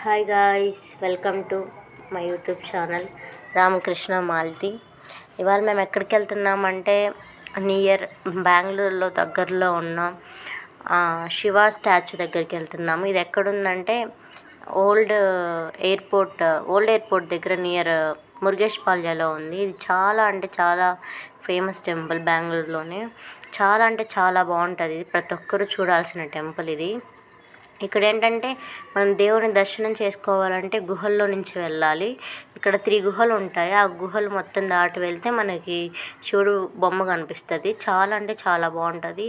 Hi guys, welcome to my YouTube channel Ramakrishna Malti. ఇవాళ మేము ఎక్కడికి వెళ్తున్నామంటే నియర్ బెంగళూరులో దగ్గరలో ఉన్న శివ స్టాచ్యూ దగ్గరికి వెళ్తున్నాము. ఇది ఎక్కడుందంటే ఓల్డ్ ఎయిర్పోర్ట్ దగ్గర నియర్ మురుగేష్పాల్యలో ఉంది. ఇది చాలా అంటే చాలా ఫేమస్ టెంపుల్ బెంగళూరులోనే. చాలా అంటే చాలా బాగుంటుంది. ఇది ప్రతి ఒక్కరూ చూడాల్సిన టెంపుల్ ఇది. ఇక్కడ ఏంటంటే మనం దేవుని దర్శనం చేసుకోవాలంటే గుహల్లో నుంచి వెళ్ళాలి. ఇక్కడ 3 గుహలు ఉంటాయి. ఆ గుహలు మొత్తం దాటి వెళ్తే మనకి శివుడు బొమ్మ కనిపిస్తుంది. చాలా అంటే చాలా బాగుంటుంది.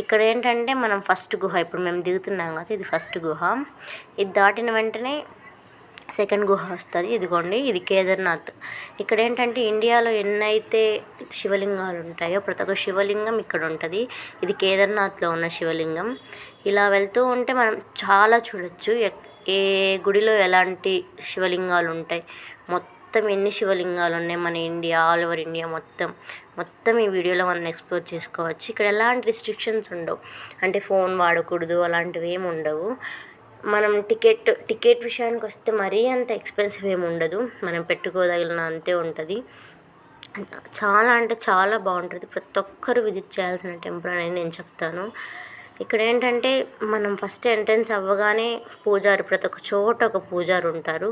ఇక్కడ ఏంటంటే మనం ఫస్ట్ గుహ, ఇప్పుడు మేము దిగుతున్నాం కదా, ఇది ఫస్ట్ గుహ. ఇది దాటిన వెంటనే సెకండ్ గుహ వస్తుంది. ఇదిగోండి, ఇది కేదార్నాథ్. ఇక్కడ ఏంటంటే ఇండియాలో ఎన్నైతే శివలింగాలు ఉంటాయో ప్రతి ఒక్క శివలింగం ఇక్కడ ఉంటుంది. ఇది కేదార్నాథ్లో ఉన్న శివలింగం. ఇలా వెళ్తూ ఉంటే మనం చాలా చూడొచ్చు. ఏ గుడిలో ఎలాంటి శివలింగాలు ఉంటాయి, మొత్తం ఎన్ని శివలింగాలు ఉన్నాయి మన ఇండియా, ఆల్ ఓవర్ ఇండియా మొత్తం ఈ వీడియోలో మనం ఎక్స్ప్లోర్ చేసుకోవచ్చు. ఇక్కడ ఎలాంటి రిస్ట్రిక్షన్స్ ఉండవు, అంటే ఫోన్ వాడకూడదు అలాంటివి ఏమి ఉండవు. మనం టికెట్ విషయానికి వస్తే మరీ అంత ఎక్స్పెన్సివ్ ఏమి ఉండదు, మనం పెట్టుకోదగిన అంతే ఉంటుంది. చాలా అంటే చాలా బాగుంటుంది. ప్రతి ఒక్కరు విజిట్ చేయాల్సిన టెంపుల్ అనేది నేను చెప్తాను. ఇక్కడ ఏంటంటే మనం ఫస్ట్ ఎంట్రన్స్ అవ్వగానే పూజారి, ప్రతి ఒక్క చోట ఒక పూజారి ఉంటారు.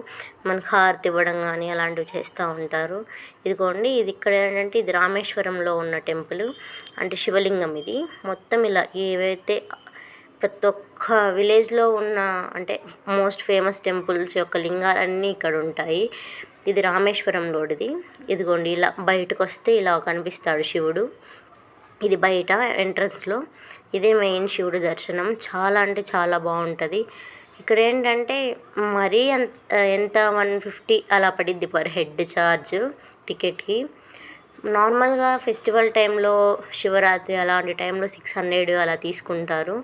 మనకు హారతి ఇవ్వడం కానీ అలాంటివి చేస్తూ ఉంటారు. ఇదిగోండి, ఇది ఇక్కడ ఏంటంటే ఇది రామేశ్వరంలో ఉన్న టెంపుల్, అంటే శివలింగం. ఇది మొత్తం ఇలా ఏవైతే ప్రతి ఒక్క విలేజ్లో ఉన్న అంటే మోస్ట్ ఫేమస్ టెంపుల్స్ యొక్క లింగాలన్నీ ఇక్కడ ఉంటాయి. ఇది రామేశ్వరంలోడిది. ఇదిగోండి, ఇలా బయటకు వస్తే ఇలా కనిపిస్తాడు శివుడు. ఇది బయట ఎంట్రన్స్లో, ఇదే మెయిన్ శివుడు దర్శనం. చాలా అంటే చాలా బాగుంటుంది. ఇక్కడ ఏంటంటే మరీ ఎంత 150 అలా పడిద్ది పర్ హెడ్ ఛార్జ్ టికెట్కి. నార్మల్గా ఫెస్టివల్ టైంలో, శివరాత్రి అలాంటి టైంలో 600 అలా తీసుకుంటారు.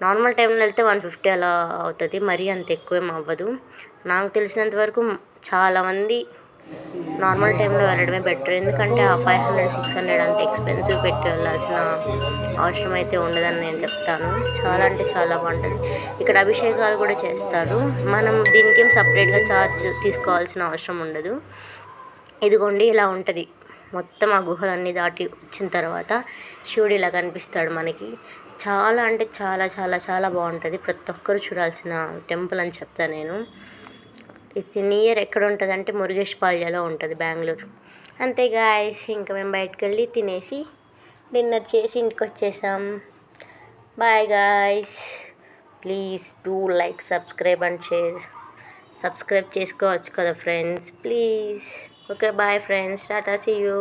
నార్మల్ టైంలో వెళ్తే 150 అలా అవుతుంది, మరీ అంత ఎక్కువేం అవ్వదు. నాకు తెలిసినంత వరకు చాలామంది నార్మల్ టైంలో వెళ్ళడమే బెటర్, ఎందుకంటే ఆ 500-600 అంత ఎక్స్పెన్సివ్ పెట్టి వెళ్ళాల్సిన అవసరం అయితే ఉండదని నేను చెప్తాను. చాలా అంటే చాలా బాగుంటుంది. ఇక్కడ అభిషేకాలు కూడా చేస్తారు. మనం దీనికేం సపరేట్గా ఛార్జ్ తీసుకోవాల్సిన అవసరం ఉండదు. ఇదిగోండి, ఇలా ఉంటుంది మొత్తం. ఆ గుహలన్నీ దాటి వచ్చిన తర్వాత శివుడు ఇలా కనిపిస్తాడు మనకి. చాలా అంటే చాలా చాలా చాలా బాగుంటుంది. ప్రతి ఒక్కరు చూడాల్సిన టెంపుల్ అని చెప్తాను నేను. ఇది నియర్ ఎక్కడ ఉంటుంది అంటే మురుగేష్పాల్యలో ఉంటుంది, బెంగళూరు. అంతే గాయ్స్, ఇంకా మేము బయటకు వెళ్ళి తినేసి డిన్నర్ చేసి ఇంటికి వచ్చేసాం. Bye guys, please do like, subscribe and share. Subscribe చేసుకోవచ్చు కదా friends, please. Okay, bye friends, tata, see you.